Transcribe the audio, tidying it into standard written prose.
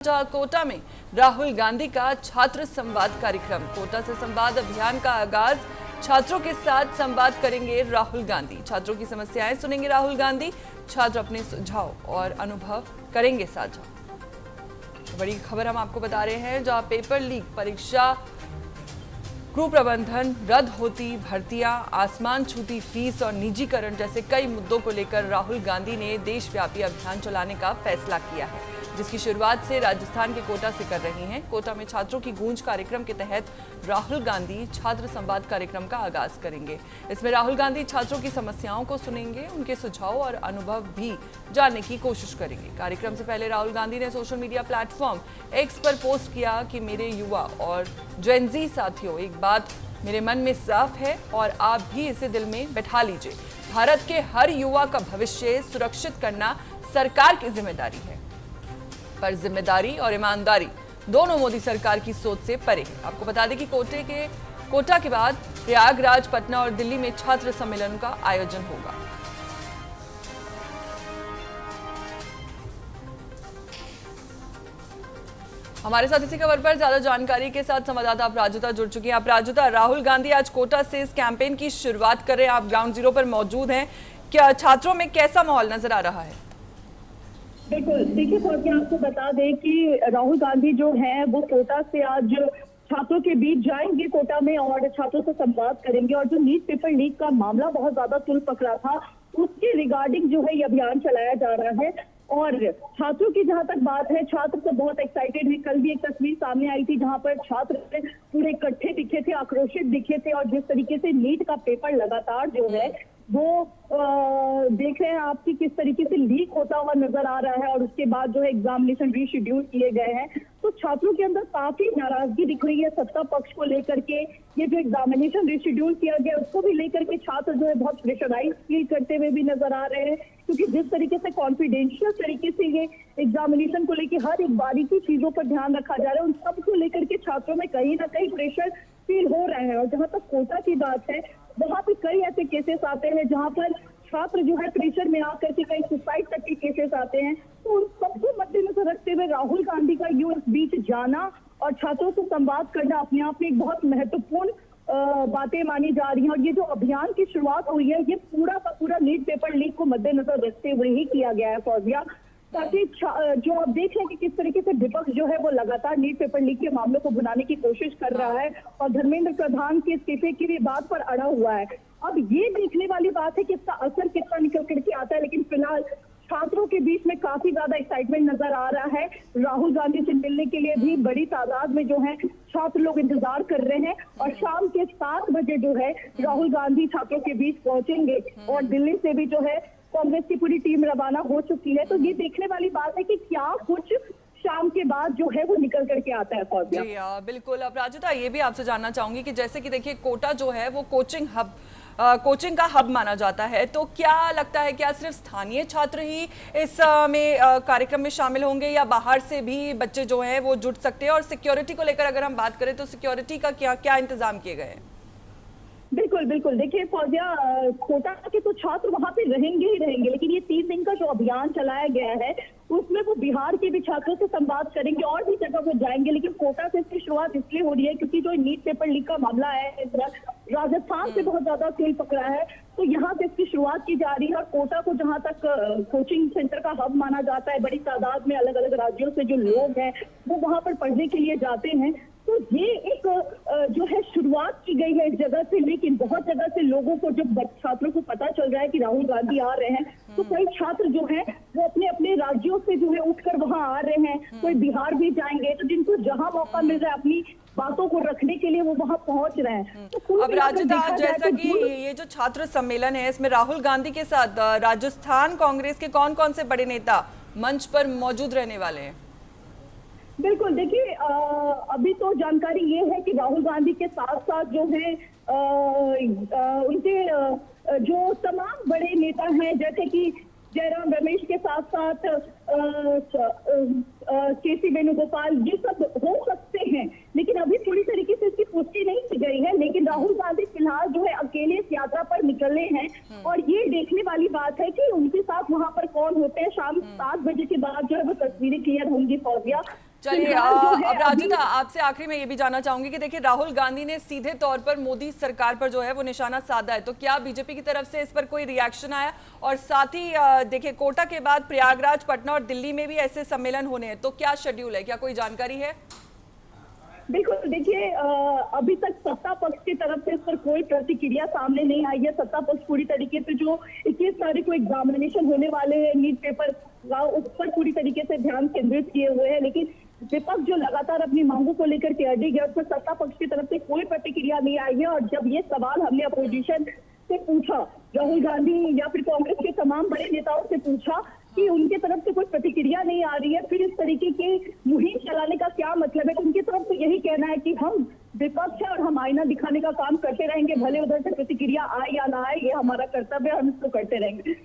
कोटा में राहुल गांधी का छात्र संवाद कार्यक्रम। कोटा से संवाद अभियान का आगाज। छात्रों के साथ संवाद करेंगे राहुल गांधी। छात्रों की समस्याएं सुनेंगे राहुल गांधी। छात्र अपने सुझाव और अनुभव करेंगे साझा। बड़ी खबर हम आपको बता रहे हैं, जहां पेपर लीक, परीक्षा कुप्रबंधन, रद्द होती भर्तियां, आसमान छूती फीस और निजीकरण जैसे कई मुद्दों को लेकर राहुल गांधी ने देशव्यापी अभियान चलाने का फैसला किया है, जिसकी शुरुआत से राजस्थान के कोटा से कर रही हैं। कोटा में छात्रों की गूंज कार्यक्रम के तहत राहुल गांधी छात्र संवाद कार्यक्रम का आगाज करेंगे। इसमें राहुल गांधी छात्रों की समस्याओं को सुनेंगे, उनके सुझाव और अनुभव भी जानने की कोशिश करेंगे। कार्यक्रम से पहले राहुल गांधी ने सोशल मीडिया प्लेटफॉर्म एक्स पर पोस्ट किया कि मेरे युवा और जेनजी साथियों, एक बात मेरे मन में साफ है और आप भी इसे दिल में बैठा लीजिए। भारत के हर युवा का भविष्य सुरक्षित करना सरकार की जिम्मेदारी है, पर जिम्मेदारी और ईमानदारी दोनों मोदी सरकार की सोच से परे है। आपको बता दें कि कोटा के बाद प्रयागराज, पटना और दिल्ली में छात्र सम्मेलन का आयोजन होगा। हमारे साथ इसी खबर पर ज्यादा जानकारी के साथ संवाददाता अपराजिता जुड़ चुकी हैं। अपराजिता, राहुल गांधी आज कोटा से इस कैंपेन की शुरुआत कर रहे हैं, आप ग्राउंड जीरो पर मौजूद हैं। क्या छात्रों में कैसा माहौल नजर आ रहा है? बिल्कुल, देखिए फौजिया, आपको बता दें कि राहुल गांधी जो है वो कोटा से आज छात्रों के बीच जाएंगे कोटा में और छात्रों से संवाद करेंगे। और जो नीट पेपर लीक का मामला बहुत ज्यादा तुल पकड़ा था, उसके रिगार्डिंग जो है ये अभियान चलाया जा रहा है। और छात्रों की जहां तक बात है, छात्र तो बहुत एक्साइटेड है। कल भी एक तस्वीर सामने आई थी जहां पर छात्र पूरे इकट्ठे दिखे थे, आक्रोशित दिखे थे। और जिस तरीके से नीट का पेपर लगातार जो है वो देख रहे हैं आपकी किस तरीके से लीक होता हुआ नजर आ रहा है, और उसके बाद जो है एग्जामिनेशन रीशेड्यूल किए गए हैं, तो छात्रों के अंदर काफी नाराजगी दिख रही है सत्ता पक्ष को लेकर के। ये जो एग्जामिनेशन रीशेड्यूल किया गया उसको भी लेकर के छात्र जो है बहुत प्रेशराइज फील करते हुए भी नजर आ रहे हैं, क्योंकि जिस तरीके से कॉन्फिडेंशियल तरीके से ये एग्जामिनेशन को लेकर हर एक बारीकी चीजों पर ध्यान रखा जा रहा है, उन सबको लेकर के छात्रों में कहीं ना कहीं प्रेशर फील हो रहा है। और जहां तक कोटा की बात है, वहां पे कई ऐसे केसेस आते हैं जहां पर छात्र जो है प्रेशर में आकर के कई सुसाइड तक के केसेस आते हैं। तो उन सबको मद्देनजर रखते हुए राहुल गांधी का यूं इस बीच जाना और छात्रों से संवाद करना अपने आप में एक बहुत महत्वपूर्ण बातें मानी जा रही हैं। और ये जो अभियान की शुरुआत हुई है, ये पूरा का पूरा नीट पेपर लीक को मद्देनजर रखते हुए ही किया गया है फौजिया, ताकि जो आप देख रहे हैं कि किस तरीके से विपक्ष जो है वो लगातार नीट पेपर लीक के मामलों को भुनाने की कोशिश कर रहा है और धर्मेंद्र प्रधान के इस्तीफे की भी बात पर अड़ा हुआ है। अब ये देखने वाली बात है कि इसका असर कितना निकल करके आता है, लेकिन फिलहाल छात्रों के बीच में काफी ज्यादा एक्साइटमेंट नजर आ रहा है। राहुल गांधी से मिलने के लिए भी बड़ी तादाद में जो है छात्र लोग इंतजार कर रहे हैं और शाम के 7 बजे जो है राहुल गांधी छात्रों के बीच पहुंचेंगे। और दिल्ली से भी जो है कांग्रेस की पूरी टीम रवाना हो चुकी है। तो ये देखने वाली बात है कि क्या कुछ शाम के बाद जो है वो निकल करके आता है फौजिया। जी बिल्कुल। अपराजिता, ये भी आपसे जानना चाहूंगी कि जैसे कि देखिए कोटा जो है वो कोचिंग का हब माना जाता है, तो क्या लगता है, क्या सिर्फ स्थानीय छात्र ही इस कार्यक्रम में शामिल होंगे या बाहर से भी बच्चे जो हैं वो जुड़ सकते हैं? और सिक्योरिटी को लेकर अगर हम बात करें तो सिक्योरिटी का क्या इंतजाम किए गए हैं? बिल्कुल बिल्कुल, देखिए फौजिया, कोटा के तो छात्र वहां पे रहेंगे ही रहेंगे, लेकिन ये 3 दिन का जो अभियान चलाया गया है उसमें वो बिहार के भी छात्रों से संवाद करेंगे और भी जगह वो जाएंगे। लेकिन कोटा से इसकी शुरुआत इसलिए हो रही है क्योंकि जो नीट पेपर लीक का मामला है राजस्थान से बहुत ज्यादा तेल पकड़ा है, तो यहाँ से इसकी शुरुआत की जा रही है। और कोटा को जहाँ तक कोचिंग सेंटर का हब माना जाता है, बड़ी तादाद में अलग अलग राज्यों से जो लोग हैं वो वहां पर पढ़ने के लिए जाते हैं। तो ये एक जो है शुरुआत की गई है इस जगह से, लेकिन बहुत जगह से लोगों को, जब छात्रों को पता चल रहा है कि राहुल गांधी आ रहे हैं, तो कई छात्र जो हैं वो अपने अपने राज्यों से जो है उठकर वहां आ रहे हैं। कोई बिहार भी जाएंगे, तो जिनको जहां मौका मिल रहा है अपनी बातों को रखने के लिए वो वहां पहुंच रहे हैं। तो अब राजस्थान, जैसा कि ये जो छात्र सम्मेलन है इसमें राहुल गांधी के साथ राजस्थान कांग्रेस के कौन कौन से बड़े नेता मंच पर मौजूद रहने वाले हैं? बिल्कुल, देखिए अभी तो जानकारी ये है कि राहुल गांधी के साथ साथ जो है उनके जो तमाम बड़े नेता हैं, जैसे कि जयराम रमेश के साथ साथ केसी वेणुगोपाल, ये सब हो सकते हैं, लेकिन अभी पूरी तरीके से इसकी पुष्टि नहीं की गई है। लेकिन राहुल गांधी फिलहाल जो है अकेले इस यात्रा पर निकले हैं और ये देखने वाली बात है कि उनके साथ वहां पर कौन होते हैं। शाम 7 बजे के बाद जो है वो तस्वीरें क्लियर होंगी फौजिया, चलिए फिलहाल जो है अब राजू, अभी- आपसे आखिरी में ये भी जानना चाहूंगी कि देखिए राहुल गांधी ने सीधे तौर पर मोदी सरकार पर जो है वो निशाना साधा है, तो क्या बीजेपी की तरफ से इस पर कोई रिएक्शन आया? और साथ ही देखिए कोटा के बाद प्रयागराज, पटना और दिल्ली में भी ऐसे सम्मेलन होने हैं, तो क्या शेड्यूल है, क्या कोई जानकारी है? बिल्कुल, देखिए अभी तक सत्ता पक्ष की तरफ से इस पर कोई प्रतिक्रिया सामने नहीं आई है। सत्ता पक्ष पूरी तरीके से जो 21 तारीख को एग्जामिनेशन होने वाले हैं नीट पेपर का, उस पर पूरी तरीके से ध्यान केंद्रित किए हुए हैं, लेकिन विपक्ष जो लगातार अपनी मांगों को लेकर के अड़ी गया, उस पर सत्ता पक्ष की तरफ से कोई प्रतिक्रिया नहीं आई है। और जब ये सवाल हमने अपोजिशन से पूछा, राहुल गांधी या फिर कांग्रेस के तमाम बड़े नेताओं से पूछा कि उनके तरफ से कोई प्रतिक्रिया नहीं आ रही है, फिर इस तरीके की मुहिम चलाने का क्या मतलब है? उनकी तरफ से यही कहना है कि हम विपक्ष है और हम आईना दिखाने का काम करते रहेंगे, भले उधर से प्रतिक्रिया आए या ना आए, ये हमारा कर्तव्य है, हम इसको करते रहेंगे।